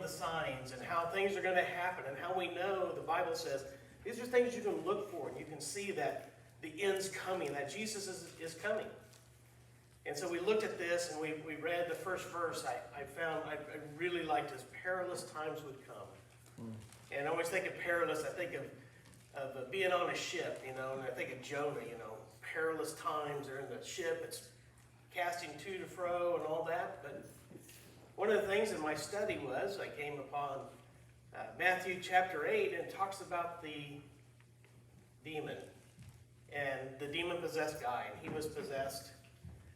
the signs and how things are going to happen and how we know the Bible says these are things you can look for and you can see that the end's coming, that Jesus is coming. And so we looked at this and we read the first verse. I found I really liked this. Perilous times would come. And I always think of perilous, I think of being on a ship, and I think of Jonah, perilous times. They're in the ship, it's casting to and fro and all that. But one of the things in my study was I came upon Matthew chapter 8, and it talks about the demon and the demon-possessed guy. And he was possessed.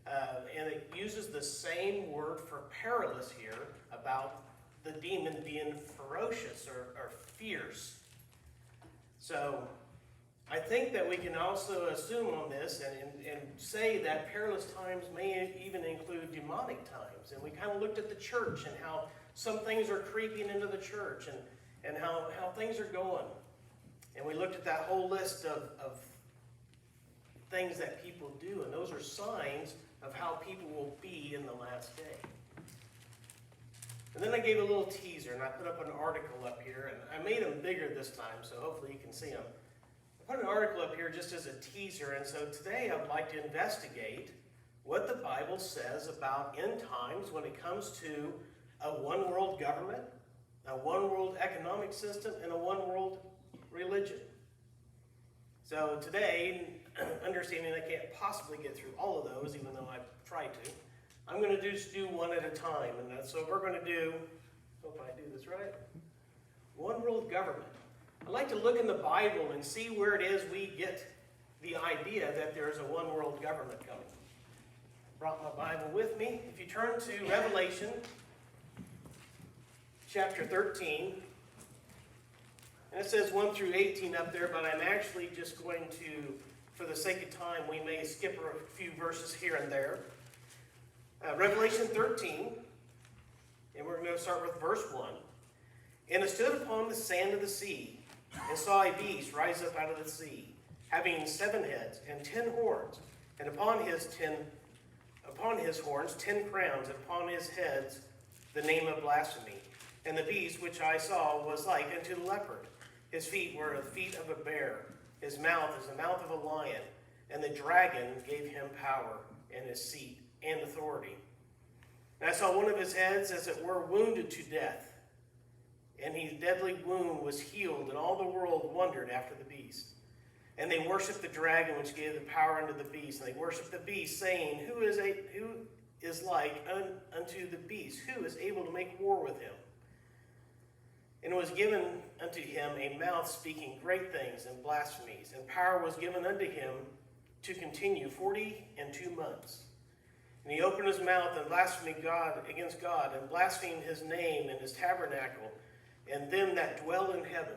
And it uses the same word for perilous here about the demon being ferocious or fierce. So I think that we can also assume on this and say that perilous times may even include demonic times. And we kind of looked at the church and how some things are creeping into the church and how things are going. And we looked at that whole list of things that people do, and those are signs of how people will be in the last day. And then I gave a little teaser, and I put up an article up here, and I made them bigger this time, so hopefully you can see them. I put an article up here just as a teaser, and so today I would like to investigate what the Bible says about end times when it comes to a one-world government, a one-world economic system, and a one-world religion. So today, understanding I can't possibly get through all of those, even though I've tried to, I'm going to just do one at a time. And so we're going to do, hope I do this right, one world government. I like to look in the Bible and see where it is we get the idea that there's a one world government coming. Brought my Bible with me. If you turn to Revelation chapter 13, and it says 1 through 18 up there, but I'm actually just going to, for the sake of time, we may skip a few verses here and there. Revelation 13, and we're going to start with verse 1. And I stood upon the sand of the sea, and saw a beast rise up out of the sea, having 7 heads and 10 horns, and upon his horns 10 crowns, and upon his heads the name of blasphemy. And the beast which I saw was like unto the leopard. His feet were the feet of a bear. His mouth is the mouth of a lion. And the dragon gave him power and his seat and authority. And I saw one of his heads as it were wounded to death. And his deadly wound was healed, and all the world wondered after the beast. And they worshipped the dragon which gave the power unto the beast. And they worshipped the beast, saying, Who is like unto the beast? Who is able to make war with him? And it was given unto him a mouth speaking great things and blasphemies, and power was given unto him to continue 42 months. And he opened his mouth and blasphemed God against God, and blasphemed his name and his tabernacle, and them that dwell in heaven.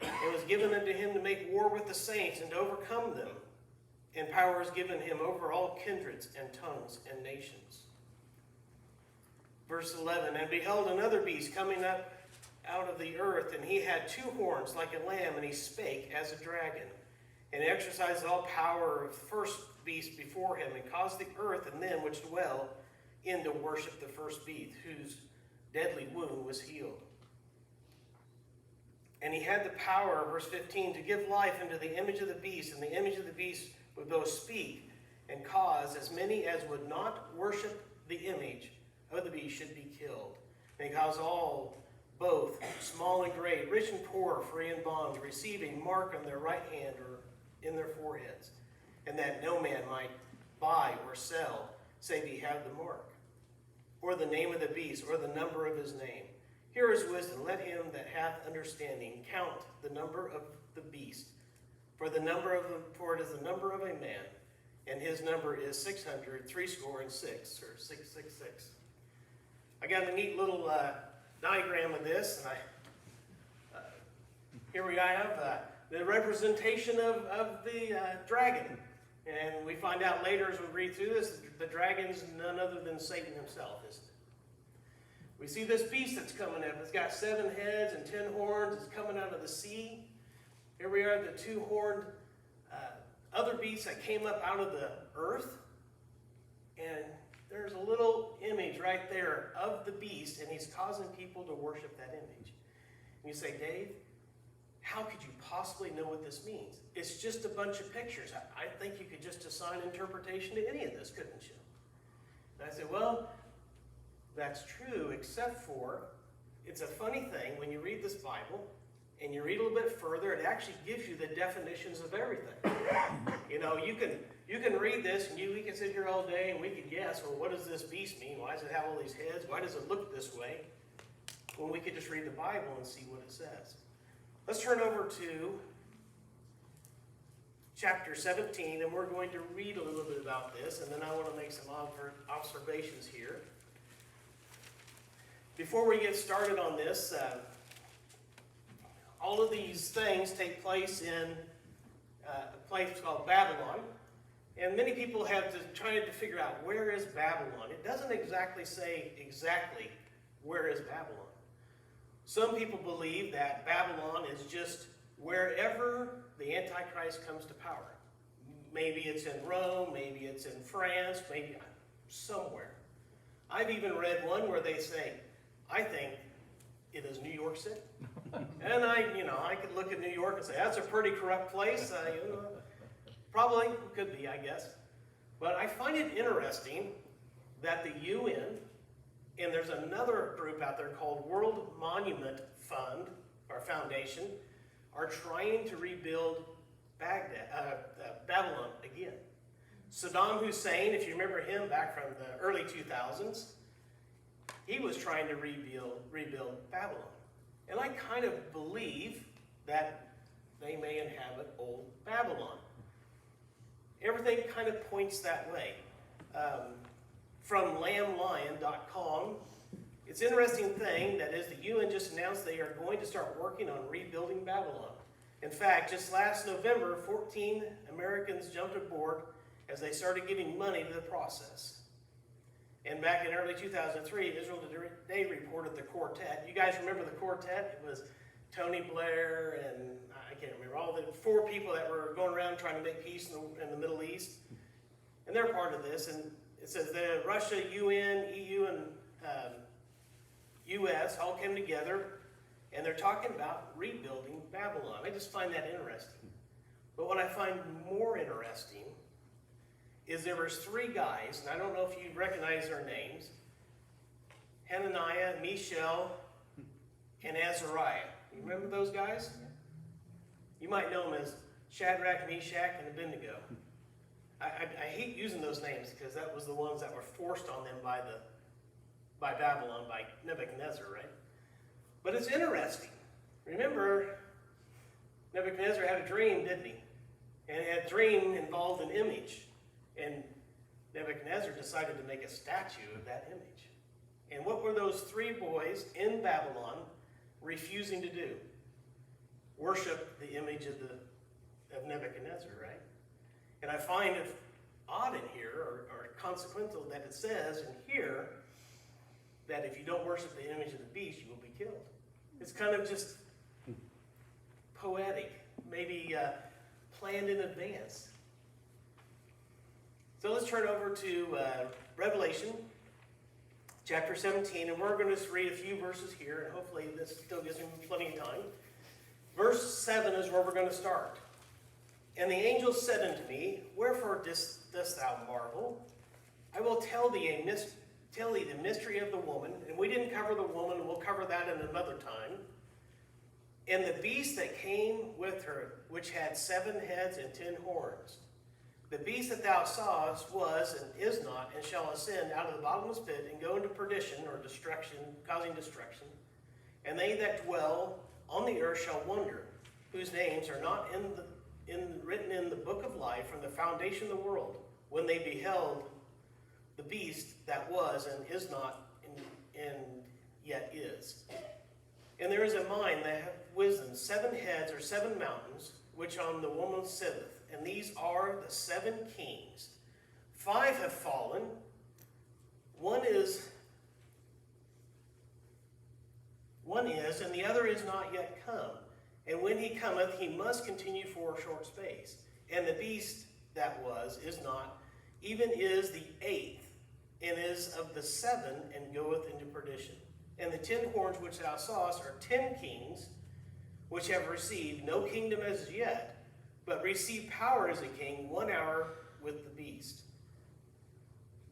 It was given unto him to make war with the saints and to overcome them. And power is given him over all kindreds and tongues and nations. Verse 11, And beheld another beast coming up out of the earth, and he had 2 horns like a lamb, and he spake as a dragon. And he exercised all power of the first beast before him, and caused the earth and them which dwell in to worship the first beast, whose deadly wound was healed. And he had the power, verse 15, to give life unto the image of the beast, and the image of the beast would both speak and cause as many as would not worship the image of the beast should be killed. And he caused all, both small and great, rich and poor, free and bond, to receive a mark on their right hand or in their foreheads, and that no man might buy or sell, save he have the mark, or the name of the beast, or the number of his name. Here is wisdom. Let him that hath understanding count the number of the beast, for it is the number of a man, and his number is 666, or 666. I got a neat little diagram of this, and here we have the representation of the dragon. And we find out later as we read through this, the dragon's none other than Satan himself, isn't it? We see this beast that's coming up. It's got 7 heads and 10 horns. It's coming out of the sea. Here we are, the 2-horned other beasts that came up out of the earth. And there's a little image right there of the beast, and he's causing people to worship that image. And you say, Dave, how could you possibly know what this means? It's just a bunch of pictures. I think you could just assign interpretation to any of this, couldn't you? And I said, well, that's true, except for it's a funny thing when you read this Bible and you read a little bit further, it actually gives you the definitions of everything. You know, you can read this and we can sit here all day and we can guess, well, what does this beast mean? Why does it have all these heads? Why does it look this way? When we could just read the Bible and see what it says. Let's turn over to chapter 17, and we're going to read a little bit about this, and then I want to make some observations here. Before we get started on this, all of these things take place in a place called Babylon, and many people have tried to figure out where is Babylon. It doesn't exactly say exactly where is Babylon. Some people believe that Babylon is just wherever the Antichrist comes to power. Maybe it's in Rome, maybe it's in France, maybe somewhere. I've even read one where they say, I think it is New York City. And I could look at New York and say, that's a pretty corrupt place. Probably could be, I guess. But I find it interesting that the UN, and there's another group out there called World Monument Fund, or Foundation, are trying to rebuild Babylon again. Saddam Hussein, if you remember him back from the early 2000s, he was trying to rebuild Babylon. And I kind of believe that they may inhabit old Babylon. Everything kind of points that way. From lamblion.com, it's an interesting thing that is the UN just announced they are going to start working on rebuilding Babylon. In fact, just last November, 14 Americans jumped aboard as they started giving money to the process. And back in early 2003, Israel Today reported the quartet. You guys remember the quartet? It was Tony Blair and I can't remember, all the 4 people that were going around trying to make peace in the Middle East. And they're part of this. And it says that Russia, UN, EU, and US all came together, and they're talking about rebuilding Babylon. I just find that interesting. But what I find more interesting is there was 3 guys, and I don't know if you recognize their names, Hananiah, Mishael, and Azariah. You remember those guys? You might know them as Shadrach, Meshach, and Abednego. I hate using those names because that was the ones that were forced on them by Babylon, by Nebuchadnezzar, right? But it's interesting. Remember, Nebuchadnezzar had a dream, didn't he? And that dream involved an image. And Nebuchadnezzar decided to make a statue of that image. And what were those 3 boys in Babylon refusing to do? Worship the image of Nebuchadnezzar, right? And I find it odd in here, or consequential, that it says in here that if you don't worship the image of the beast, you will be killed. It's kind of just poetic, maybe planned in advance. So let's turn over to Revelation chapter 17, and we're going to just read a few verses here, and hopefully this still gives me plenty of time. Verse 7 is where we're going to start. And the angel said unto me, Wherefore dost thou marvel? I will tell thee the mystery of the woman, and we didn't cover the woman, we'll cover that in another time. And the beast that came with her, which had 7 heads and 10 horns. The beast that thou sawest was and is not, and shall ascend out of the bottomless pit, and go into perdition, or destruction, causing destruction. And they that dwell on the earth shall wonder, whose names are not written in the book of life from the foundation of the world, when they beheld the beast that was and is not and yet is. And there is a mind that hath wisdom, 7 heads or 7 mountains, which on the woman sitteth. And these are the 7 kings. 5 have fallen. One is, and the other is not yet come. And when he cometh, he must continue for a short space. And the beast that was, is not, even is the 8th, and is of the 7, and goeth into perdition. And the 10 horns which thou sawest are 10 kings, which have received no kingdom as yet, but receive power as a king 1 hour with the beast.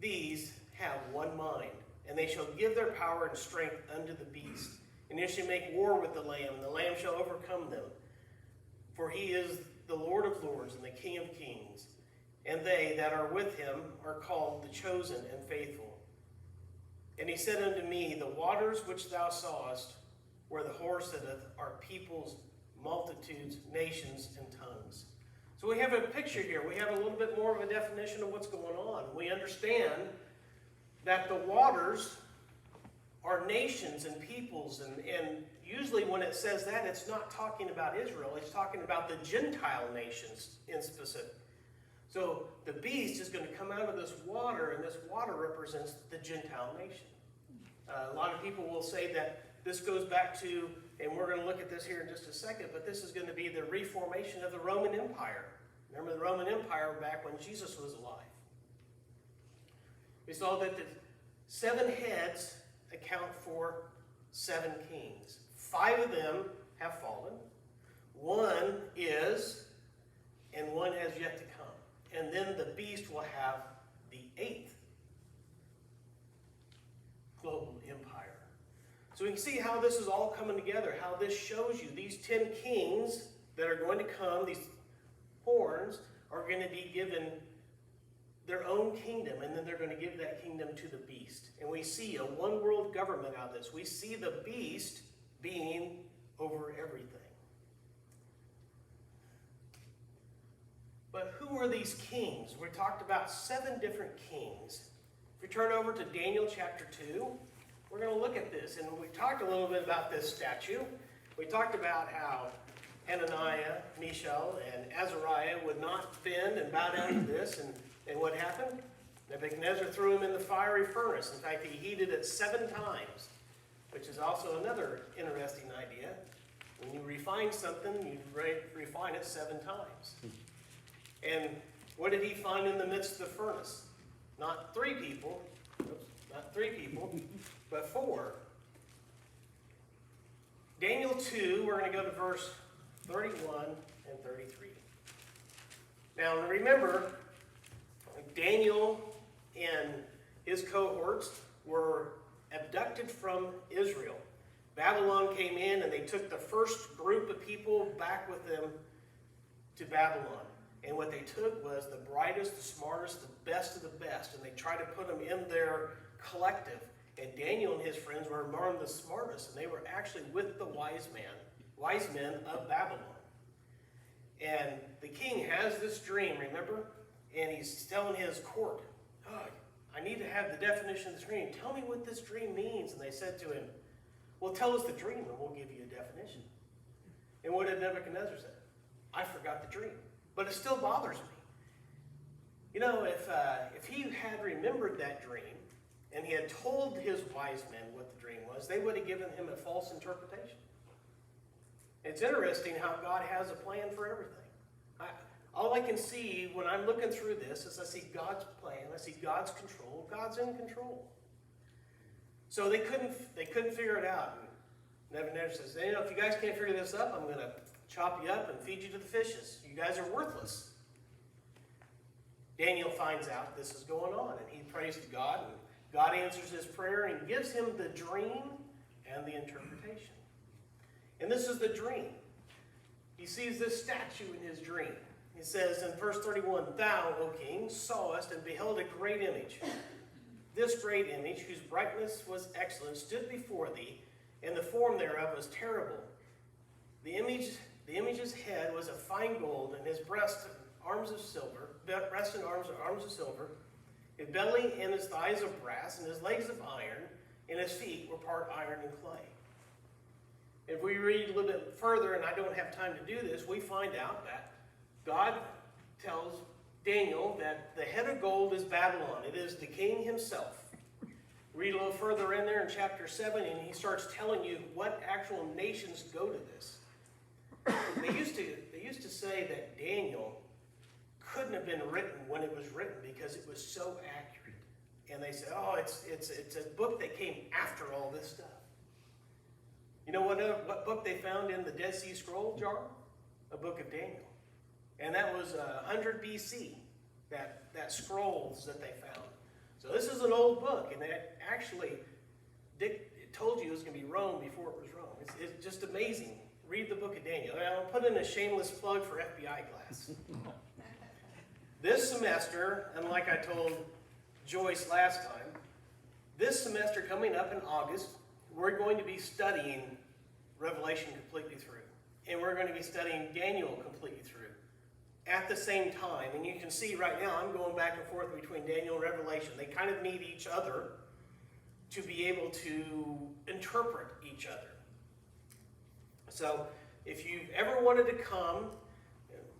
These have one mind, and they shall give their power and strength unto the beast. And they shall make war with the Lamb, and the Lamb shall overcome them. For he is the Lord of lords and the King of kings. And they that are with him are called the chosen and faithful. And he said unto me, the waters which thou sawest, where the horse sitteth, are peoples, multitudes, nations, and tongues. So we have a picture here. We have a little bit more of a definition of what's going on. We understand that the waters are nations and peoples, and usually when it says that, it's not talking about Israel. It's talking about the Gentile nations in specific. So the beast is going to come out of this water, and this water represents the Gentile nation. A lot of people will say that this goes back to, and we're going to look at this here in just a second, but this is going to be the reformation of the Roman Empire. Remember the Roman Empire back when Jesus was alive. We saw that the 7 heads account for 7 kings. 5 of them have fallen. 1 is, and 1 has yet to come. And then the beast will have the 8th global empire. So we can see how this is all coming together, how this shows you these 10 kings that are going to come, these horns, are going to be given their own kingdom, and then they're going to give that kingdom to the beast. And we see a one world government out of this. We see the beast being over everything. But who are these kings? We talked about 7 different kings. If we turn over to Daniel chapter 2, we're going to look at this. And we talked a little bit about this statue. We talked about how Hananiah, Mishael, and Azariah would not bend and bow down to this. And what happened? Nebuchadnezzar threw him in the fiery furnace. In fact, he heated it 7 times, which is also another interesting idea. When you refine something, you refine it 7 times. And what did he find in the midst of the furnace? Not 3 people, but 4. Daniel 2, we're going to go to verse 31 and 33. Now remember, Daniel and his cohorts were abducted from Israel. Babylon came in and they took the first group of people back with them to Babylon. And what they took was the brightest, the smartest, the best of the best. And they tried to put them in their collective. And Daniel and his friends were among the smartest. And they were actually with the wise men of Babylon. And the king has this dream, remember? And he's telling his court, oh, I need to have the definition of the dream. Tell me what this dream means. And they said to him, well, tell us the dream and we'll give you a definition. And what did Nebuchadnezzar say? I forgot the dream. But it still bothers me. You know, if he had remembered that dream and he had told his wise men what the dream was, they would have given him a false interpretation. It's interesting how God has a plan for everything. All I can see when I'm looking through this is I see God's plan, I see God's control, God's in control. So they couldn't figure it out. And Nebuchadnezzar says, you know, if you guys can't figure this up, I'm going to chop you up and feed you to the fishes. You guys are worthless. Daniel finds out this is going on, and he prays to God, and God answers his prayer and gives him the dream and the interpretation. And this is the dream. He sees this statue in his dream. He says in verse 31, Thou, O king, sawest and beheld a great image. This great image, whose brightness was excellent, stood before thee, and the form thereof was terrible. The image's head was of fine gold, and his breast and arms of silver, his belly and his thighs of brass, and his legs of iron, and his feet were part iron and clay. If we read a little bit further, and I don't have time to do this, we find out that God tells Daniel that the head of gold is Babylon. It is the king himself. Read a little further in there in chapter 7, and he starts telling you what actual nations go to this. They used to say that Daniel couldn't have been written when it was written because it was so accurate. And they said, oh, it's a book that came after all this stuff. You know what book they found in the Dead Sea Scroll jar? A book of Daniel. And that was 100 BC, that scrolls that they found. So this is an old book, and it actually it told you it was going to be Rome before it was Rome. It's just amazing. Read the book of Daniel. And I'll put in a shameless plug for FBI class. This semester, and like I told Joyce last time, this semester coming up in August, we're going to be studying Revelation completely through. And we're going to be studying Daniel completely through at the same time. And you can see right now I'm going back and forth between Daniel and Revelation. They kind of need each other to be able to interpret each other. So if you've ever wanted to come,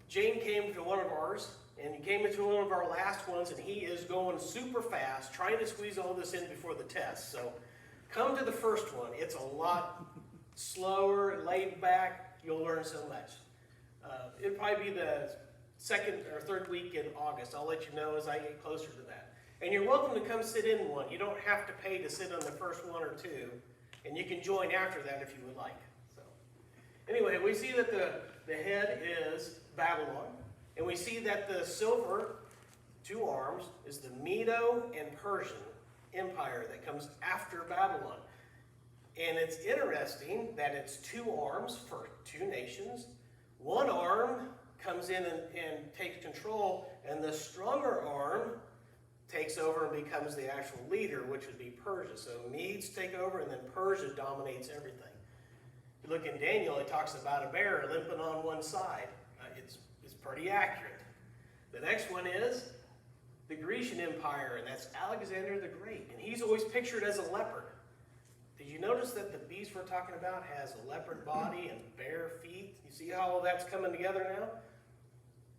Jane came to one of ours, and he came into one of our last ones, and he is going super fast, trying to squeeze all this in before the test. So come to the first one. It's a lot slower, laid back. You'll learn so much. It'll probably be the second or third week in August. I'll let you know as I get closer to that. And you're welcome to come sit in one. You don't have to pay to sit on the first one or two, and you can join after that if you would like. So, anyway, we see that the head is Babylon, and we see that the silver, 2 arms, is the Medo and Persian Empire that comes after Babylon. And it's interesting that it's 2 arms for 2 nations. 1 arm comes in and takes control, and the stronger arm takes over and becomes the actual leader, which would be Persia. So Medes take over, and then Persia dominates everything. If you look in Daniel, it talks about a bear limping on one side. It's pretty accurate. The next one is the Grecian Empire, and that's Alexander the Great. And he's always pictured as a leopard. Did you notice that the beast we're talking about has a leopard body and bare feet? You see how all that's coming together now?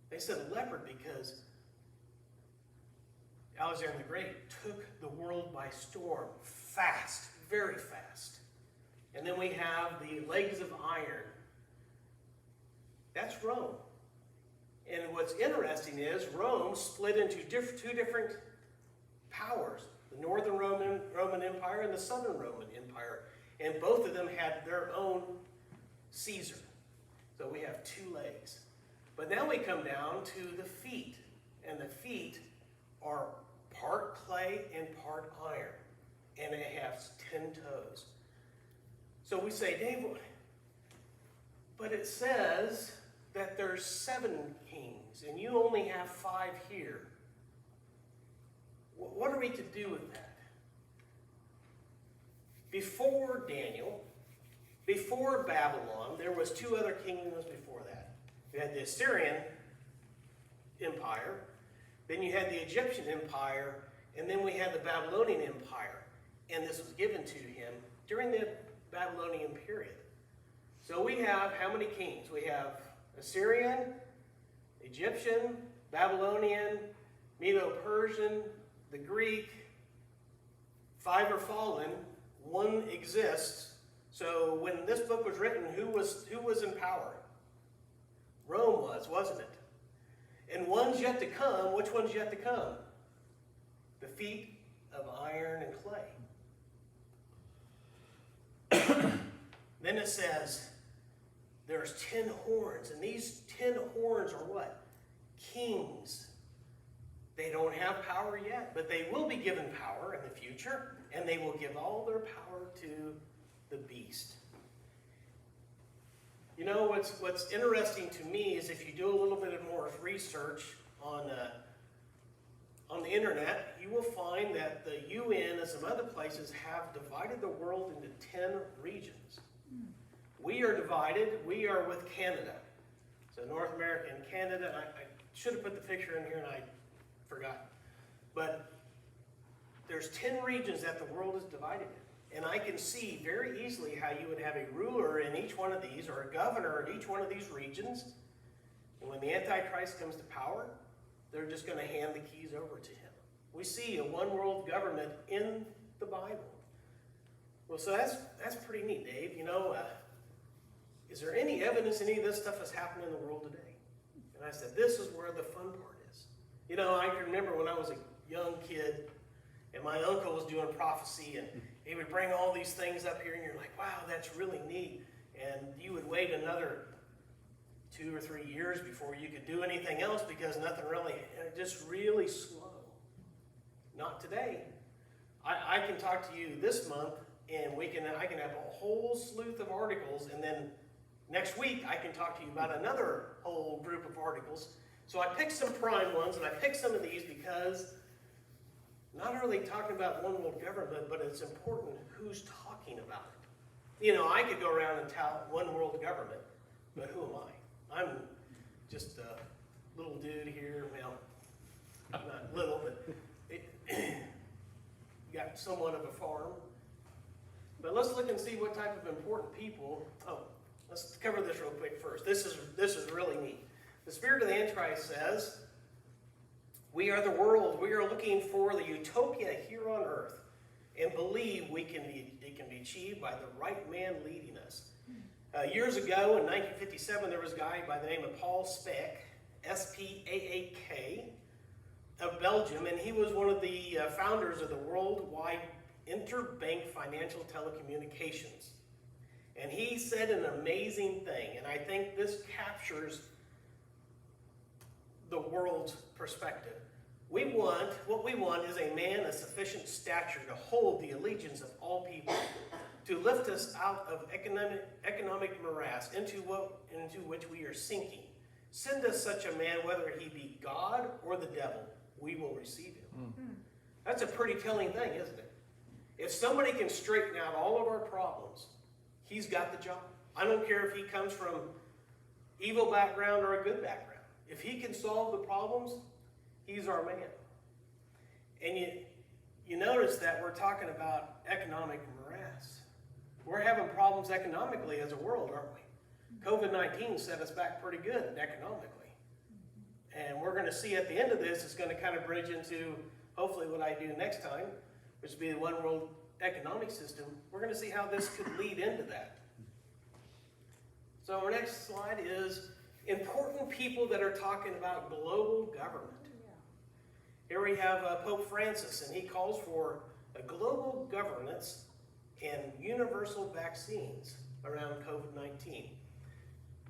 They said leopard because Alexander the Great took the world by storm, fast, very fast. And then we have the legs of iron. That's Rome. And what's interesting is Rome split into 2 different powers, the Northern Roman Empire and the Southern Roman Empire. And both of them had their own Caesar. So we have 2 legs. But now we come down to the feet. And the feet are part clay and part iron. And it has 10 toes. So we say, Dave, but it says that there's 7 kings, and you only have 5 here. What are we to do with that? Before Daniel, before Babylon, there was 2 other kingdoms before that. You had the Assyrian Empire, then you had the Egyptian Empire, and then we had the Babylonian Empire. And this was given to him during the Babylonian period. So we have how many kings? We have Assyrian, Egyptian, Babylonian, Medo-Persian, the Greek. 5 are fallen, 1 exists. So when this book was written, who was in power? Rome was, wasn't it? And one's yet to come. Which one's yet to come? The feet of iron and clay. Then it says there's 10 horns, and these 10 horns are what? Kings. They don't have power yet, but they will be given power in the future, and they will give all their power to the beast. You know, what's interesting to me is if you do a little bit more research on the internet, you will find that the UN and some other places have divided the world into 10 regions. We are divided. We are with Canada. So North America and Canada. I should have put the picture in here and I forgot. But there's 10 regions that the world is divided in. And I can see very easily how you would have a ruler in each one of these, or a governor in each one of these regions. And when the Antichrist comes to power, they're just going to hand the keys over to him. We see a one world government in the Bible. Well, so that's pretty neat, Dave. You know, is there any evidence any of this stuff is happening in the world today? And I said, this is where the fun part is. You know, I can remember when I was a young kid, And my uncle was doing prophecy, and he would bring all these things up here, and you're like, wow, that's really neat. And you would wait another 2 or 3 years before you could do anything else because nothing really, just really slow. Not today. I can talk to you this month, and I can have a whole slew of articles, and then next week I can talk to you about another whole group of articles. So I picked some prime ones, and I picked some of these because not really talking about one world government, but it's important who's talking about it. You know, I could go around and tout one world government, but who am I? I'm just a little dude here. Well, not little, but got somewhat of a farm. But let's look and see what type of important people. Oh, let's cover this real quick first. This is really neat. The spirit of the Antichrist says, we are the world. We are looking for the utopia here on earth and believe it can be achieved by the right man leading us. Years ago, in 1957, there was a guy by the name of Paul Speck, S-P-A-A-K, of Belgium, and he was one of the founders of the worldwide interbank financial telecommunications. And he said an amazing thing, and I think this captures the world's perspective. What we want is a man of sufficient stature to hold the allegiance of all people, to lift us out of economic morass into which we are sinking. Send us such a man, whether he be God or the devil, we will receive him. That's a pretty telling thing, isn't it? If somebody can straighten out all of our problems, he's got the job. I don't care if he comes from evil background or a good background. If he can solve the problems, he's our man. And you notice that we're talking about economic morass. We're having problems economically as a world, aren't we? COVID-19 set us back pretty good economically. And we're going to see at the end of this, it's going to kind of bridge into hopefully what I do next time, which will be the one world economic system. We're going to see how this could lead into that. So our next slide is important people that are talking about global government. Here we have Pope Francis, and he calls for a global governance and universal vaccines around COVID-19.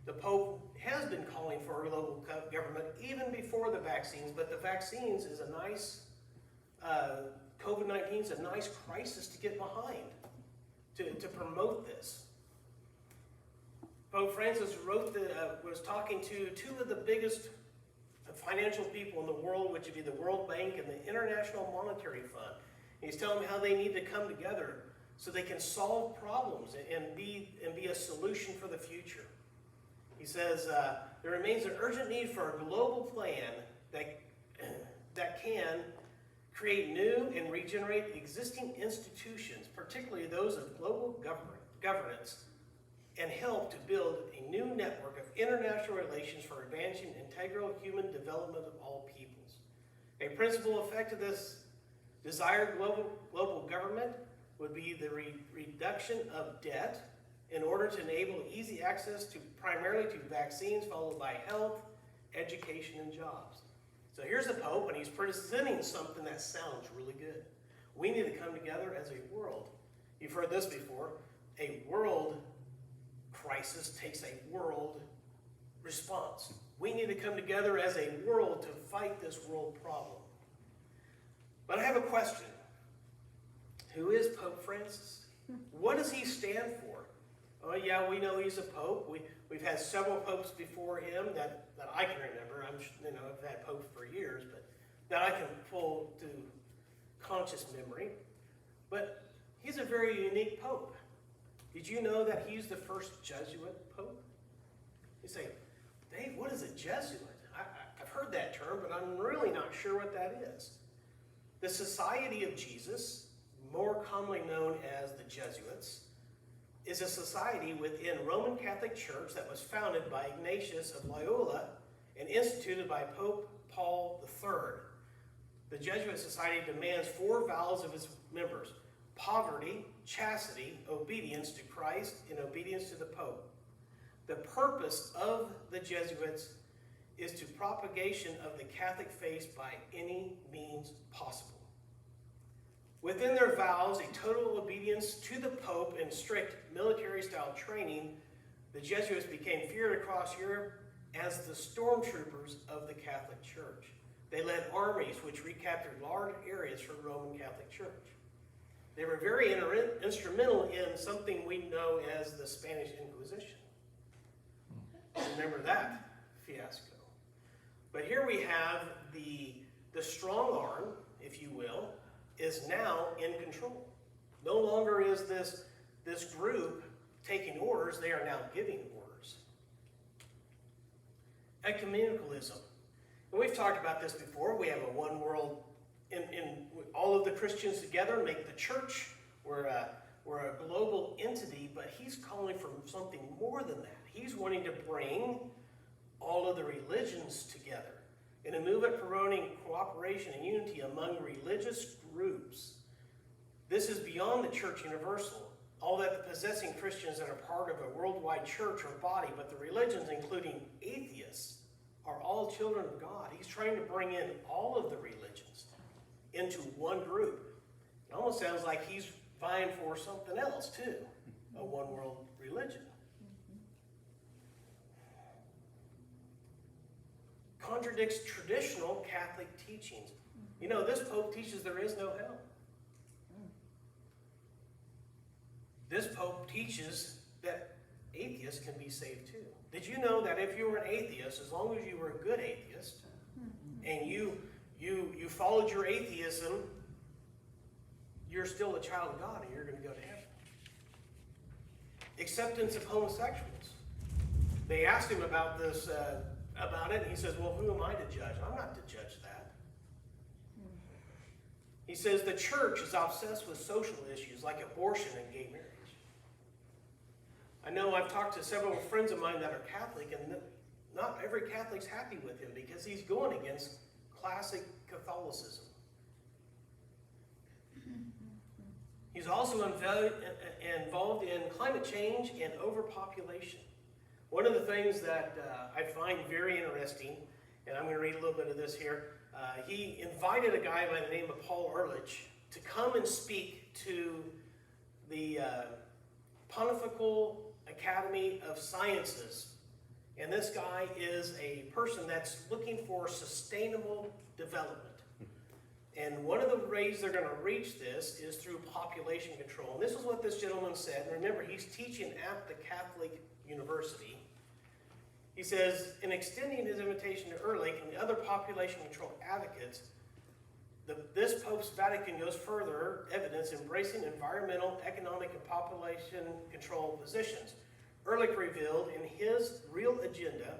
The Pope has been calling for a global government even before the vaccines, but the vaccines is a nice, COVID-19 is a nice crisis to get behind, to promote this. Pope Francis was talking to two of the biggest financial people in the world, which would be the World Bank and the International Monetary Fund. And he's telling them how they need to come together so they can solve problems and be a solution for the future. He says, there remains an urgent need for a global plan that can create new and regenerate existing institutions, particularly those of global governance, and help to build a new network of international relations for advancing integral human development of all peoples. A principal effect of this desired global government would be the reduction of debt in order to enable easy access primarily to vaccines, followed by health, education, and jobs. So here's the Pope, and he's presenting something that sounds really good. We need to come together as a world. You've heard this before. A world crisis takes a world response. We need to come together as a world to fight this world problem. But I have a question. Who is Pope Francis? What does he stand for? Oh yeah, we know he's a pope. We've had several popes before him that I can remember. I've had popes for years, but that I can pull to conscious memory. But he's a very unique pope. Did you know that he's the first Jesuit pope? You say, Dave, what is a Jesuit? I've heard that term, but I'm really not sure what that is. The Society of Jesus, more commonly known as the Jesuits, is a society within Roman Catholic Church that was founded by Ignatius of Loyola and instituted by Pope Paul III. The Jesuit Society demands 4 vows of its members: poverty, chastity, obedience to Christ, and obedience to the Pope. The purpose of the Jesuits is to propagation of the Catholic faith by any means possible. Within their vows, a total obedience to the Pope and strict military-style training, the Jesuits became feared across Europe as the stormtroopers of the Catholic Church. They led armies which recaptured large areas for the Roman Catholic Church. They were very instrumental in something we know as the Spanish Inquisition. Remember that fiasco. But here we have the strong arm, if you will, is now in control. No longer is this group taking orders, they are now giving orders. Ecumenicalism. And we've talked about this before. We have a one world, in all of the Christians together make the church. We're a global entity, but he's calling for something more than that. He's wanting to bring all of the religions together in a movement promoting cooperation and unity among religious groups. This is beyond the church universal, all that the possessing Christians that are part of a worldwide church or body, but the religions, including atheists, are all children of God. He's trying to bring in all of the religions into one group. It almost sounds like he's vying for something else too, a one world religion. Contradicts traditional Catholic teachings. You know, this Pope teaches there is no hell. This Pope teaches that atheists can be saved too. Did you know that if you were an atheist, as long as you were a good atheist, and you followed your atheism, you're still a child of God and you're going to go to heaven. Acceptance of homosexuals. They asked him about this, about it, and he says, well, who am I to judge? I'm not to judge that. He says the church is obsessed with social issues like abortion and gay marriage. I know I've talked to several friends of mine that are Catholic, and not every Catholic's happy with him because he's going against classic Catholicism. He's also involved in climate change and overpopulation. One of the things that I find very interesting, and I'm going to read a little bit of this here, he invited a guy by the name of Paul Ehrlich to come and speak to the Pontifical Academy of Sciences. And this guy is a person that's looking for sustainable development. And one of the ways they're going to reach this is through population control. And this is what this gentleman said. And remember, he's teaching at the Catholic University. He says, in extending his invitation to Ehrlich and the other population control advocates, this Pope's Vatican goes further evidence embracing environmental, economic, and population control positions. Ehrlich revealed in his real agenda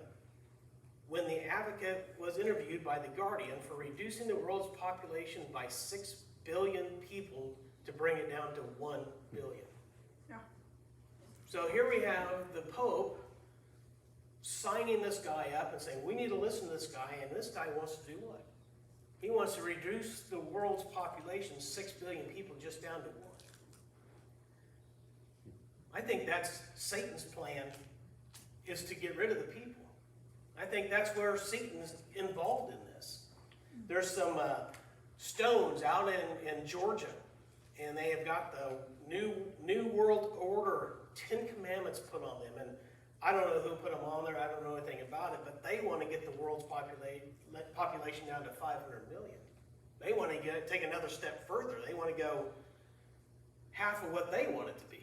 when the advocate was interviewed by The Guardian for reducing the world's population by 6 billion people to bring it down to 1 billion. Yeah. So here we have the Pope signing this guy up and saying, we need to listen to this guy, and this guy wants to do what? He wants to reduce the world's population, 6 billion people, just down to 1. I think that's Satan's plan, is to get rid of the people. I think that's where Satan's involved in this. There's some stones out in Georgia, and they have got the New World Order 10 Commandments put on them. And I don't know who put them on there. I don't know anything about it, but they want to get the world's population down to 500 million. They want to take another step further. They want to go half of what they want it to be.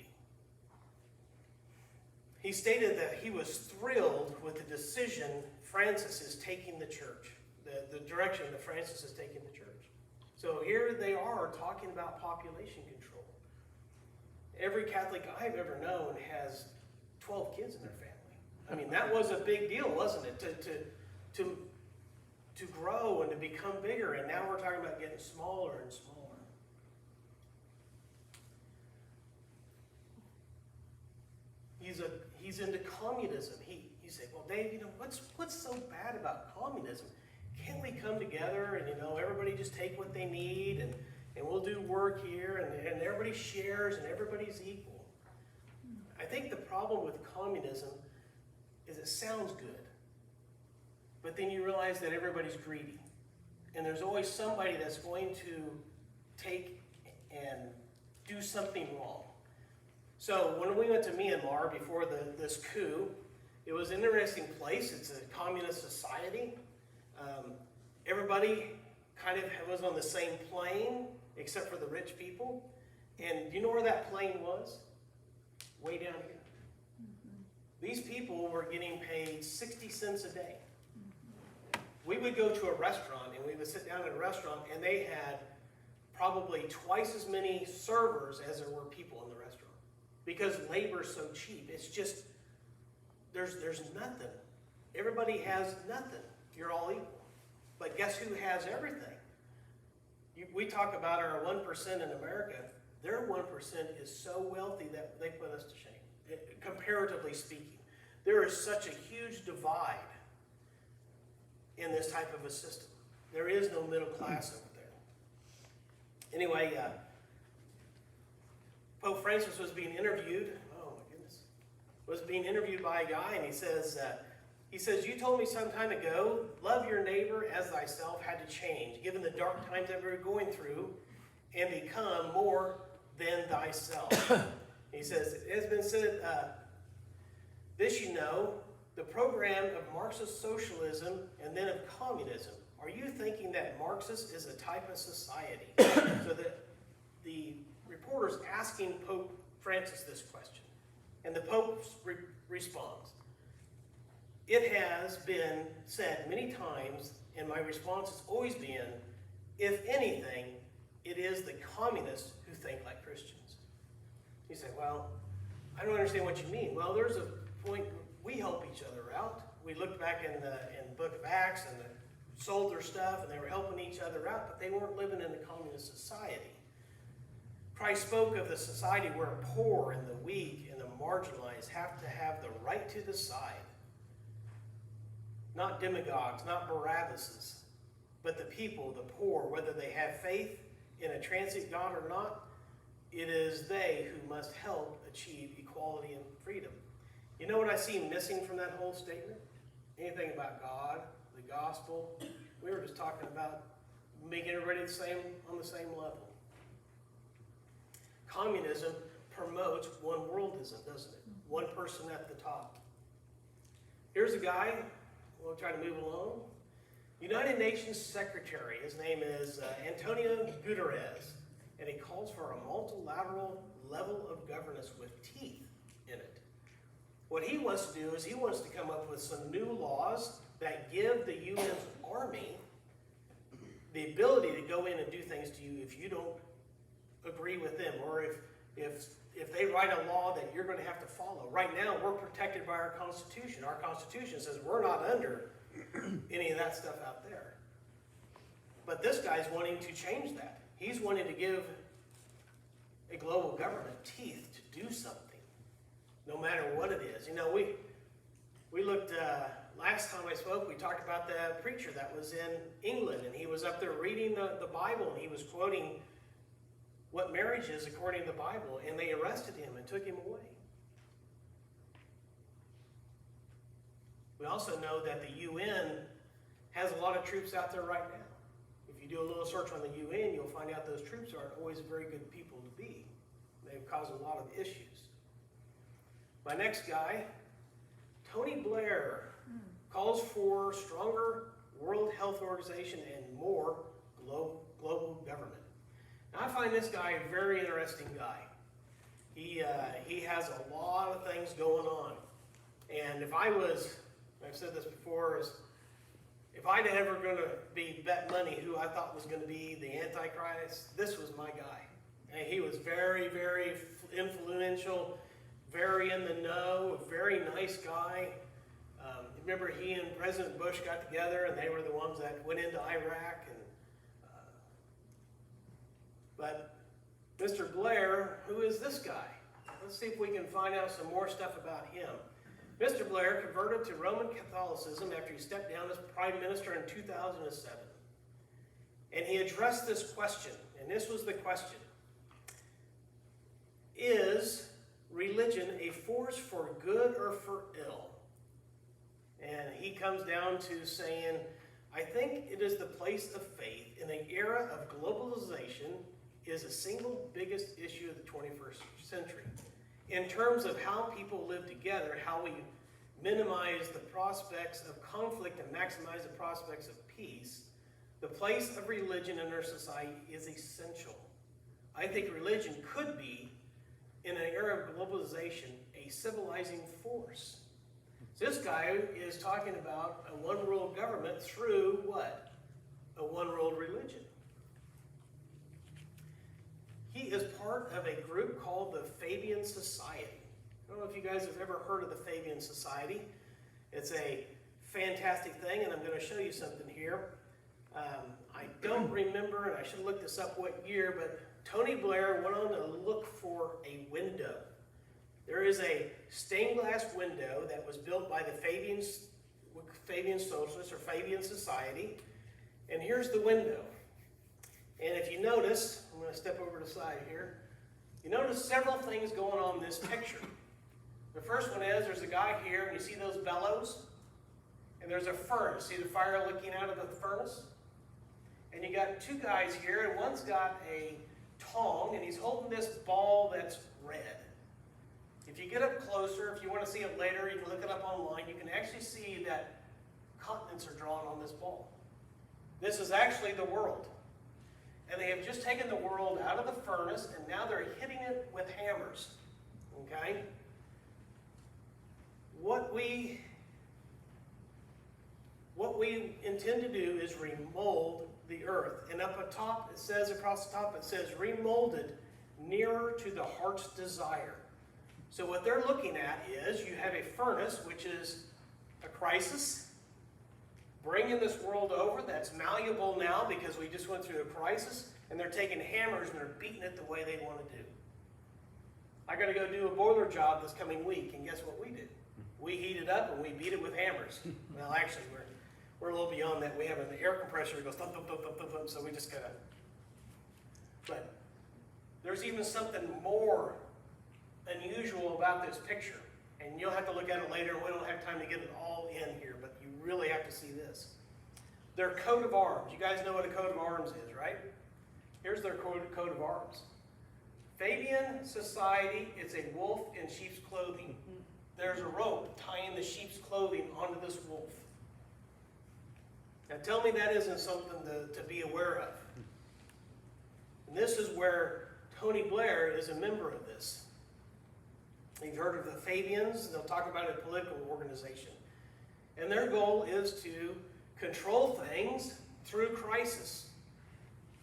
He stated that he was thrilled with the decision Francis is taking the church, the direction that Francis is taking the church. So here they are talking about population control. Every Catholic I've ever known has 12 kids in their family. I mean, that was a big deal, wasn't it? To grow and to become bigger, and now we're talking about getting smaller and smaller. He's into communism. He said, well, Dave, what's so bad about communism? Can't we come together and, everybody just take what they need and we'll do work here and everybody shares and everybody's equal? I think the problem with communism is it sounds good, but then you realize that everybody's greedy. And there's always somebody that's going to take and do something wrong. So when we went to Myanmar before this coup, it was an interesting place. It's a communist society. Everybody kind of was on the same plane, except for the rich people. And do you know where that plane was? Way down here. These people were getting paid 60 cents a day. We would go to a restaurant, and we would sit down at a restaurant, and they had probably twice as many servers as there were people in the restaurant. Because labor's so cheap. It's just, there's nothing. Everybody has nothing. You're all equal. But guess who has everything? We talk about our 1% in America. Their 1% is so wealthy that they put us to shame, comparatively speaking. There is such a huge divide in this type of a system. There is no middle class over there. Anyway, Pope Francis was being interviewed. Oh my goodness. Was being interviewed by a guy, and he says, you told me some time ago, love your neighbor as thyself had to change, given the dark times that we were going through, and become more than thyself. He says, it has been said, this you know, the program of Marxist socialism and then of communism. Are you thinking that Marxist is a type of society? So the reporter's asking Pope Francis this question, and the Pope responds, it has been said many times, and my response has always been, if anything, it is the communists who think like Christians. You say, well, I don't understand what you mean. Well, there's a point, we help each other out. We looked back in the book of Acts, and they sold their stuff, and they were helping each other out, but they weren't living in a communist society. Christ spoke of the society where the poor and the weak and the marginalized have to have the right to decide. Not demagogues, not Barabbases, but the people, the poor, whether they have faith in a transient God or not, it is they who must help achieve equality and freedom. You know what I see missing from that whole statement? Anything about God, the gospel. We were just talking about making everybody on the same level. Communism promotes one worldism, doesn't it? One person at the top. Here's a guy, we'll try to move along. United Nations Secretary, his name is Antonio Guterres, and he calls for a multilateral level of governance with teeth in it. What he wants to do is he wants to come up with some new laws that give the UN's army the ability to go in and do things to you if you don't agree with them, or if they write a law that you're going to have to follow. Right now, we're protected by our Constitution. Our Constitution says we're not under any of that stuff out there. But this guy's wanting to change that. He's wanting to give a global government teeth to do something, no matter what it is. You know, we looked, last time I spoke, we talked about the preacher that was in England, and he was up there reading the Bible, and he was quoting what marriage is according to the Bible, and they arrested him and took him away. We also know that the UN has a lot of troops out there right now. If you do a little search on the UN, you'll find out those troops aren't always very good people to be. They've caused a lot of issues. My next guy, Tony Blair, calls for stronger World Health Organization and more global government. Now, I find this guy a very interesting guy. He has a lot of things going on. And if I was, I've said this before, is if I'd ever going to be bet money who I thought was going to be the Antichrist, this was my guy. And he was very, very influential, very in the know, a very nice guy. Remember he and President Bush got together, and they were the ones that went into Iraq. But Mr. Blair, who is this guy? Let's see if we can find out some more stuff about him. Mr. Blair converted to Roman Catholicism after he stepped down as Prime Minister in 2007. And he addressed this question, and this was the question. Is religion a force for good or for ill? And he comes down to saying, I think it is the place of faith in an era of globalization is the single biggest issue of the 21st century. In terms of how people live together, how we minimize the prospects of conflict and maximize the prospects of peace, the place of religion in our society is essential. I think religion could be, in an era of globalization, a civilizing force. This guy is talking about a one world government through what? A one world religion. He is part of a group called the Fabian Society. I don't know if you guys have ever heard of the Fabian Society. It's a fantastic thing, and I'm going to show you something here. I don't remember, and I should have looked this up what year, but Tony Blair went on to look for a window. There is a stained glass window that was built by the Fabian Socialists or Fabian Society, and here's the window. And if you notice, I'm going to step over to the side here, you notice several things going on in this picture. The first one is there's a guy here, and you see those bellows? And there's a furnace. See the fire looking out of the furnace? And you got two guys here, and one's got a tong, and he's holding this ball that's red. If you get up closer, if you want to see it later, you can look it up online, you can actually see that continents are drawn on this ball. This is actually the world. And they have just taken the world out of the furnace, and now they're hitting it with hammers. Okay? What we intend to do is remold the earth. And up atop, it says, across the top, it says, remolded nearer to the heart's desire. So what they're looking at is you have a furnace, which is a crisis, bringing this world over that's malleable now because we just went through a crisis, and they're taking hammers and they're beating it the way they want to do. I got to go do a boiler job this coming week, and guess what we do? We heat it up and we beat it with hammers. Well, actually, we're a little beyond that. We have an air compressor that goes thump, thump, thump, thump, thump, thump, so we just kind of. But there's even something more unusual about this picture, and you'll have to look at it later. We don't have time to get it all in here, but you really have to see this. Their coat of arms. You guys know what a coat of arms is, right? Here's their coat of arms. Fabian Society, it's a wolf in sheep's clothing. There's a rope tying the sheep's clothing onto this wolf. Now tell me that isn't something to be aware of. And this is where Tony Blair is a member of this. You've heard of the Fabians. They'll talk about a political organization. And their goal is to control things through crisis.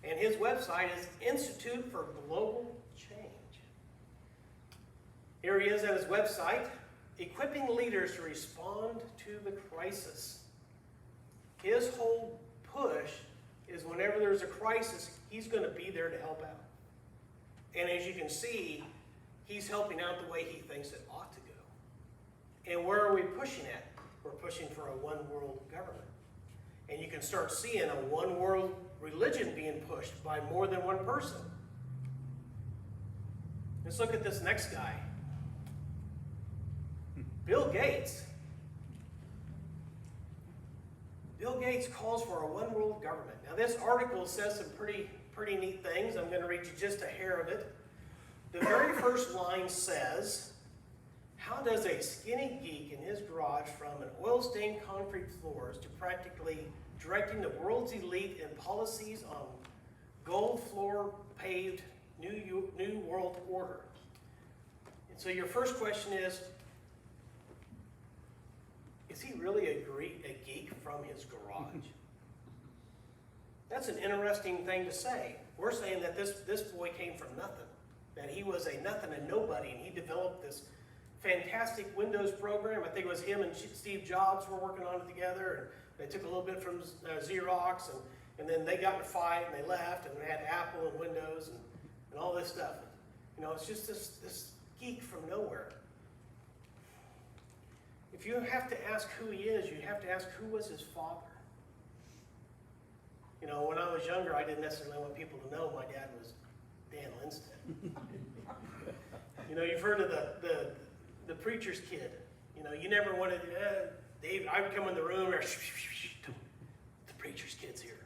And his website is Institute for Global Change. Here he is at his website, equipping leaders to respond to the crisis. His whole push is whenever there's a crisis, he's going to be there to help out. And as you can see, he's helping out the way he thinks it ought to go. And where are we pushing at? We're pushing for a one-world government. And you can start seeing a one-world religion being pushed by more than one person. Let's look at this next guy. Bill Gates. Bill Gates calls for a one-world government. Now this article says some pretty neat things. I'm going to read you just a hair of it. The very first line says, how does a skinny geek in his garage from an oil-stained concrete floors to practically directing the world's elite in policies on gold floor paved new world order? And so your first question is he really a geek from his garage? That's an interesting thing to say. We're saying that this boy came from nothing, that he was a nothing and nobody, and he developed this fantastic Windows program. I think it was him and Steve Jobs were working on it together, and they took a little bit from Xerox, and then they got in a fight and they left, and they had Apple and Windows and all this stuff. You know, it's just this geek from nowhere. If you have to ask who he is, you have to ask who was his father. You know, when I was younger, I didn't necessarily want people to know my dad was Dan Lindstedt. You know, you've heard of the preacher's kid. You know, you never wanted, Dave, I would come in the room, the preacher's kid's here.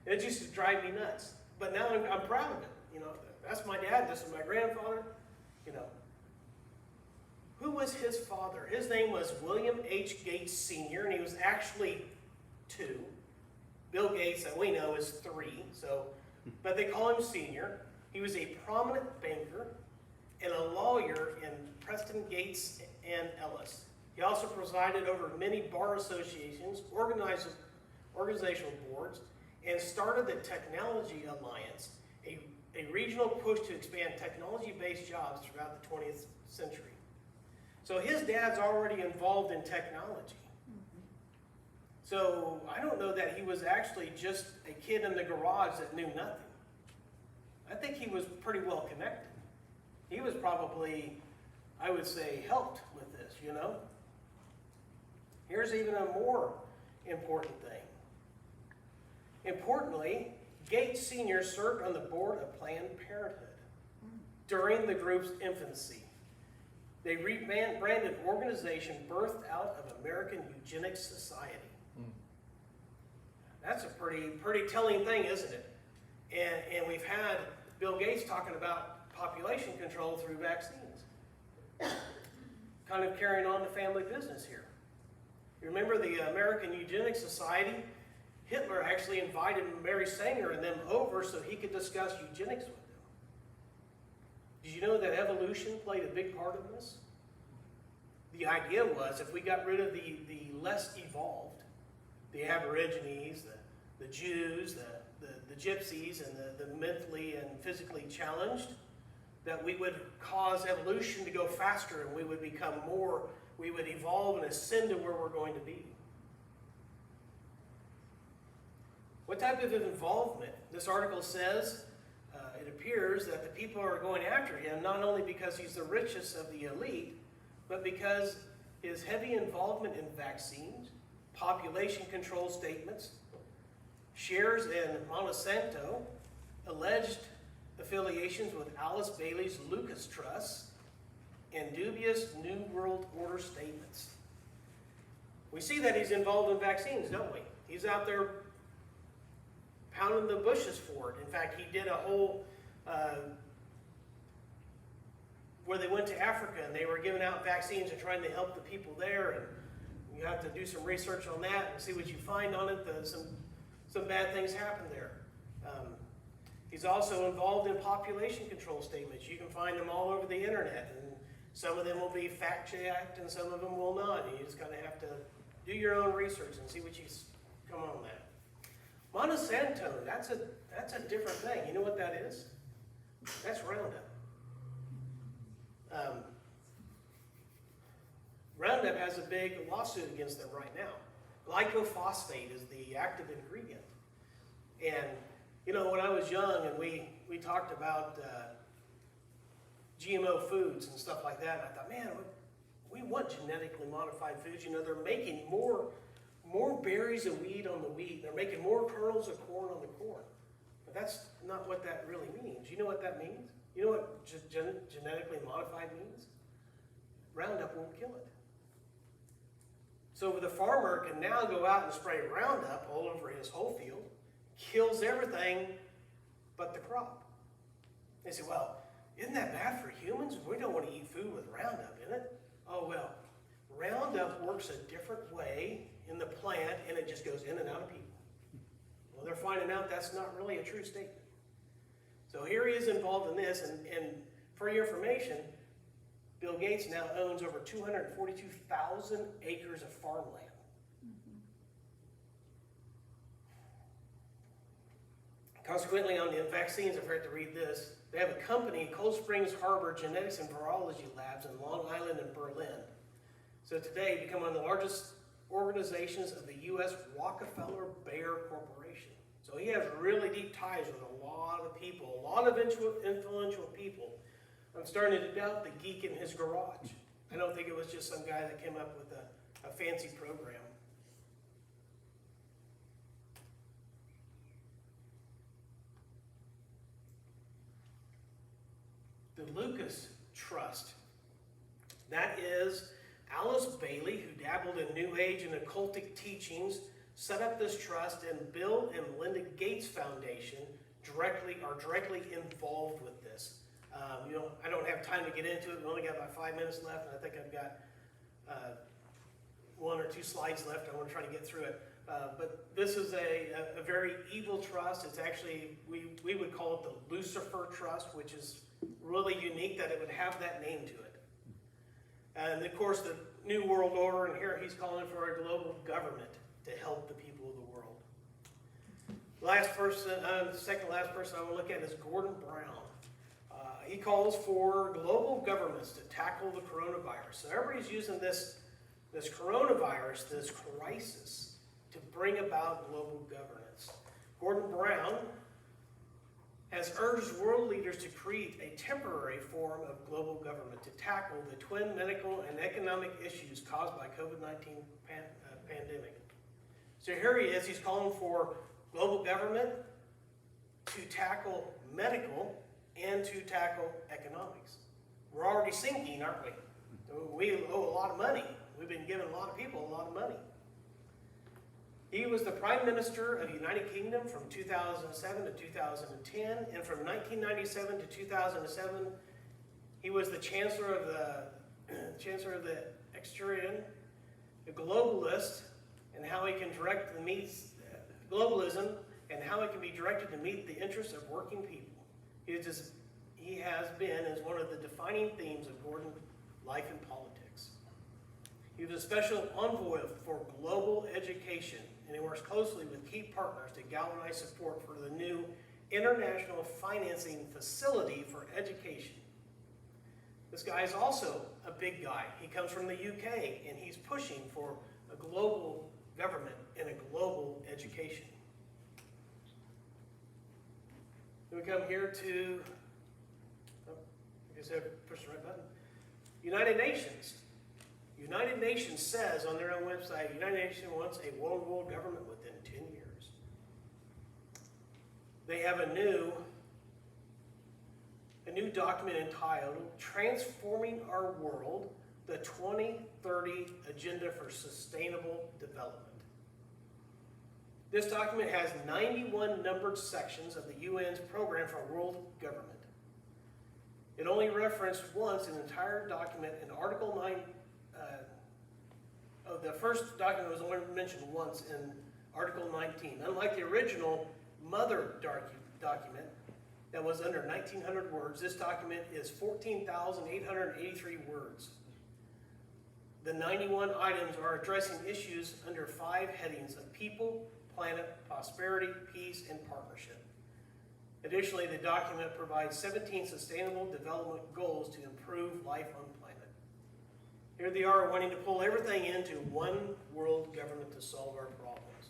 It used to drive me nuts. But now I'm proud of it. You know, that's my dad, this is my grandfather. You know, who was his father? His name was William H. Gates Sr., and he was actually 2. Bill Gates, that we know, is 3, but they call him Sr. He was a prominent banker and a lawyer in Preston, Gates, and Ellis. He also presided over many bar associations, organizational boards, and started the Technology Alliance, a regional push to expand technology-based jobs throughout the 20th century. So his dad's already involved in technology. So I don't know that he was actually just a kid in the garage that knew nothing. I think he was pretty well connected. He was probably, I would say, helped with this, you know. Here's even a more important thing. Importantly, Gates Sr. served on the board of Planned Parenthood during the group's infancy. They rebranded organization birthed out of American Eugenics Society. That's a pretty telling thing, isn't it? And we've had Bill Gates talking about population control through vaccines. Kind of carrying on the family business here. You remember the American Eugenics Society? Hitler actually invited Mary Sanger and them over so he could discuss eugenics with them. Did you know that evolution played a big part in this? The idea was if we got rid of the less evolved, the Aborigines, the Jews, the Gypsies, and the mentally and physically challenged, that we would cause evolution to go faster and we would become more, we would evolve and ascend to where we're going to be. What type of involvement? This article says it appears that the people are going after him not only because he's the richest of the elite, but because his heavy involvement in vaccines, population control statements, shares in Monsanto, alleged affiliations with Alice Bailey's Lucas Trust, and dubious New World Order statements. We see that he's involved in vaccines, don't we? He's out there pounding the bushes for it. In fact, he did a whole, where they went to Africa and they were giving out vaccines and trying to help the people there. And you have to do some research on that and see what you find on it. Some bad things happen there. He's also involved in population control statements. You can find them all over the internet. And some of them will be fact-checked and some of them will not. And you just kind of have to do your own research and see what you come on that. Monsanto, that's a different thing. You know what that is? That's Roundup. Roundup has a big lawsuit against them right now. Glyphosate is the active ingredient. And, you know, when I was young and we talked about GMO foods and stuff like that, and I thought, man, we want genetically modified foods. You know, they're making more berries of wheat on the wheat. They're making more kernels of corn on the corn. But that's not what that really means. You know what that means? You know what genetically modified means? Roundup won't kill it. So the farmer can now go out and spray Roundup all over his whole field, kills everything but the crop. They say, well, isn't that bad for humans? We don't want to eat food with Roundup in it. Oh, well, Roundup works a different way in the plant, and it just goes in and out of people. Well, they're finding out that's not really a true statement. So here he is involved in this, and for your information, Bill Gates now owns over 242,000 acres of farmland. Consequently, on the vaccines, I've heard to read this. They have a company, Cold Springs Harbor Genetics and Virology Labs in Long Island and Berlin. So today, become one of the largest organizations of the U.S. Rockefeller Bayer Corporation. So he has really deep ties with a lot of people, a lot of influential people. I'm starting to doubt the geek in his garage. I don't think it was just some guy that came up with a fancy program. The Lucas Trust. That is Alice Bailey, who dabbled in New Age and occultic teachings, set up this trust, and Bill and Melinda Gates Foundation are directly involved with this. I don't have time to get into it. We only got about 5 minutes left, and I think I've got 1 or 2 slides left. I want to try to get through it. But this is a very evil trust. It's actually, we would call it the Lucifer Trust, which is really unique that it would have that name to it. And of course, the New World Order, and here he's calling for a global government to help the people of the world. The second last person I want to look at is Gordon Brown. He calls for global governments to tackle the coronavirus. So everybody's using this coronavirus, this crisis, to bring about global governance. Gordon Brown has urged world leaders to create a temporary form of global government to tackle the twin medical and economic issues caused by COVID-19 pandemic. So here he is, he's calling for global government to tackle medical and to tackle economics. We're already sinking, aren't we? We owe a lot of money. We've been giving a lot of people a lot of money. He was the Prime Minister of the United Kingdom from 2007 to 2010, and from 1997 to 2007, he was the Chancellor of the Exchequer, a globalist, and how he can direct the meets globalism and how it can be directed to meet the interests of working people. He has been as one of the defining themes of Gordon's life and politics. He was a special envoy for global education, and he works closely with key partners to galvanize support for the new international financing facility for education. This guy is also a big guy. He comes from the UK, and he's pushing for a global government and a global education. Then we come here to, I guess I pushed the right button. United Nations. United Nations says on their own website, United Nations wants a one world government within 10 years. They have a new document entitled Transforming Our World, the 2030 Agenda for Sustainable Development. This document has 91 numbered sections of the UN's program for world government. It only referenced once in the entire document in Article 9. The first document was only mentioned once in Article 19. Unlike the original mother document that was under 1,900 words, this document is 14,883 words. The 91 items are addressing issues under 5 headings of people, planet, prosperity, peace, and partnership. Additionally, the document provides 17 sustainable development goals to improve life on the planet. Here they are wanting to pull everything into one world government to solve our problems.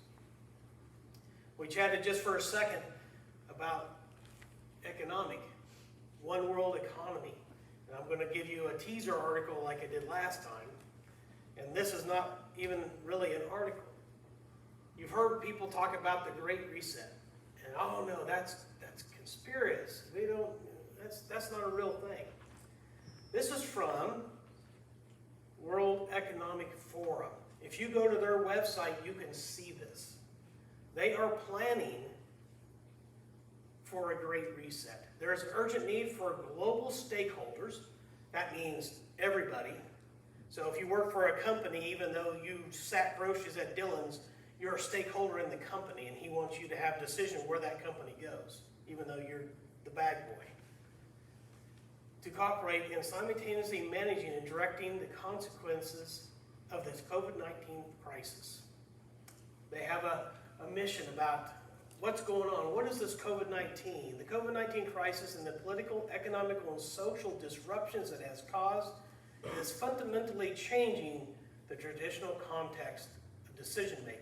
We chatted just for a second about economic, one world economy. And I'm going to give you a teaser article like I did last time. And this is not even really an article. You've heard people talk about the Great Reset. And oh no, that's conspiracy. That's not a real thing. This is from World Economic Forum. If you go to their website, you can see this. They are planning for a Great Reset. There is an urgent need for global stakeholders. That means everybody. So if you work for a company, even though you sat groceries at Dillon's, you're a stakeholder in the company, and he wants you to have decision where that company goes, even though you're the bag boy. To cooperate in simultaneously managing and directing the consequences of this COVID-19 crisis. They have a mission about what's going on. What is this COVID-19? The COVID-19 crisis and the political, economic, and social disruptions it has caused is fundamentally changing the traditional context of decision-making.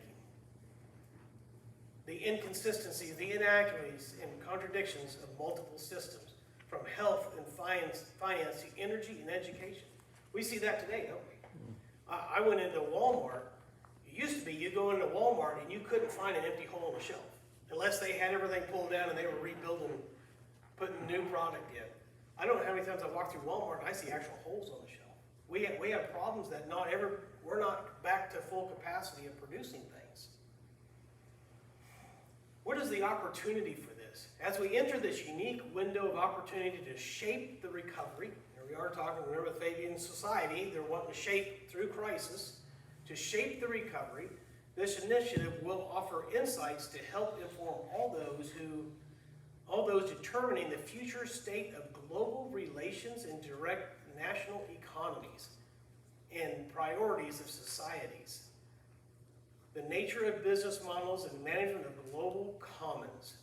The inconsistencies, the inaccuracies, and contradictions of multiple systems, from health and finance to energy and education. We see that today, don't we? I went into Walmart. It used to be you go into Walmart and you couldn't find an empty hole on the shelf unless they had everything pulled down and they were rebuilding, putting new product in. I don't know how many times I walk through Walmart and I see actual holes on the shelf. We have problems that we're not back to full capacity of producing things. What is the opportunity for this? is, as we enter this unique window of opportunity to shape the recovery, here we are talking, remember the Fabian Society, they're wanting to shape through crisis, to shape the recovery. This initiative will offer insights to help inform all those determining the future state of global relations and direct national economies and priorities of societies, the nature of business models and management of global commons,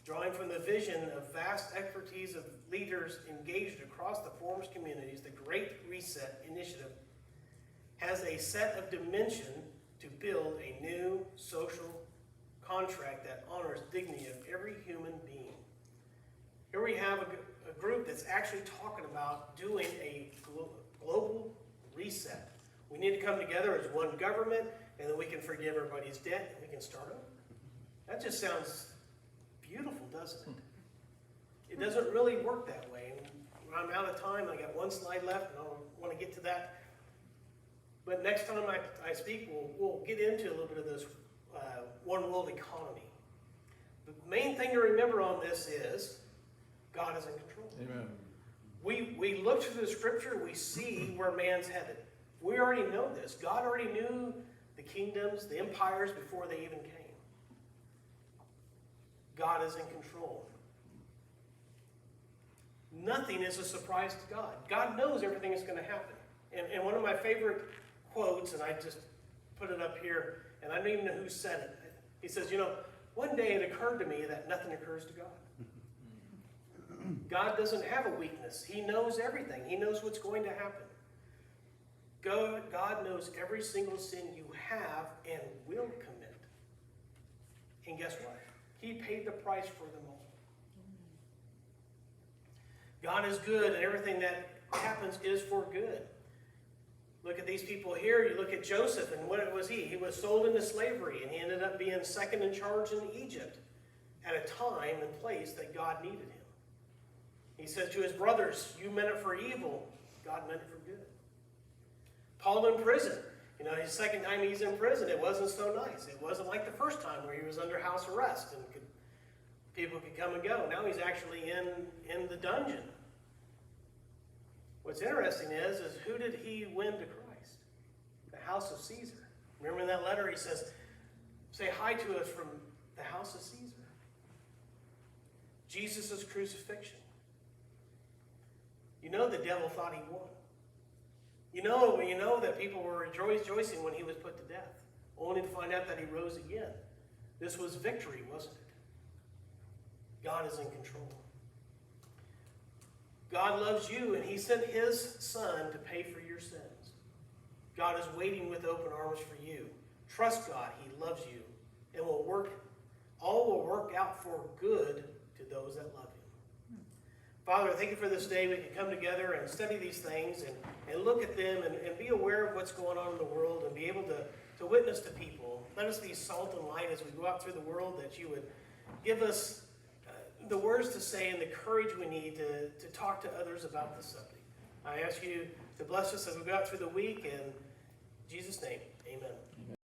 drawing from the vision of vast expertise of leaders engaged across the forum's communities. The Great Reset Initiative has a set of dimension to build a new social contract that honors dignity of every human being. Here we have a group that's actually talking about doing a global reset. We need to come together as one government, and then we can forgive everybody's debt, and we can start over. That just sounds beautiful, doesn't it? It doesn't really work that way. And I'm out of time. I got one slide left, and I want to get to that. But next time I speak, we'll get into a little bit of this one world economy. The main thing to remember on this is God is in control. Amen. We look through the scripture, we see where man's headed. We already know this. God already knew the kingdoms, the empires before they even came. God is in control. Nothing is a surprise to God. God knows everything is going to happen. And one of my favorite quotes, and I just put it up here, and I don't even know who said it. He says, one day it occurred to me that nothing occurs to God. God doesn't have a weakness. He knows everything. He knows what's going to happen. God knows every single sin you have and will commit. And guess what? He paid the price for them all. God is good, and everything that happens is for good. Look at these people here. You look at Joseph, and what was he? He was sold into slavery, and he ended up being second in charge in Egypt at a time and place that God needed him. He said to his brothers, you meant it for evil. God meant it for good. Paul in prison. His second time he's in prison, it wasn't so nice. It wasn't like the first time where he was under house arrest and people could come and go. Now he's actually in the dungeon. What's interesting is who did he win to Christ? The house of Caesar. Remember in that letter he says, say hi to us from the house of Caesar. Jesus' crucifixion. The devil thought he won. You know that people were rejoicing when he was put to death, only to find out that he rose again. This was victory, wasn't it? God is in control. God loves you, and he sent his son to pay for your sins. God is waiting with open arms for you. Trust God. He loves you, and all will work out for good to those that love him. Father, thank you for this day. We can come together and study these things and look at them and be aware of what's going on in the world and be able to witness to people. Let us be salt and light as we go out through the world, that you would give us the words to say and the courage we need to talk to others about this subject. I ask you to bless us as we go out through the week. In Jesus' name, amen.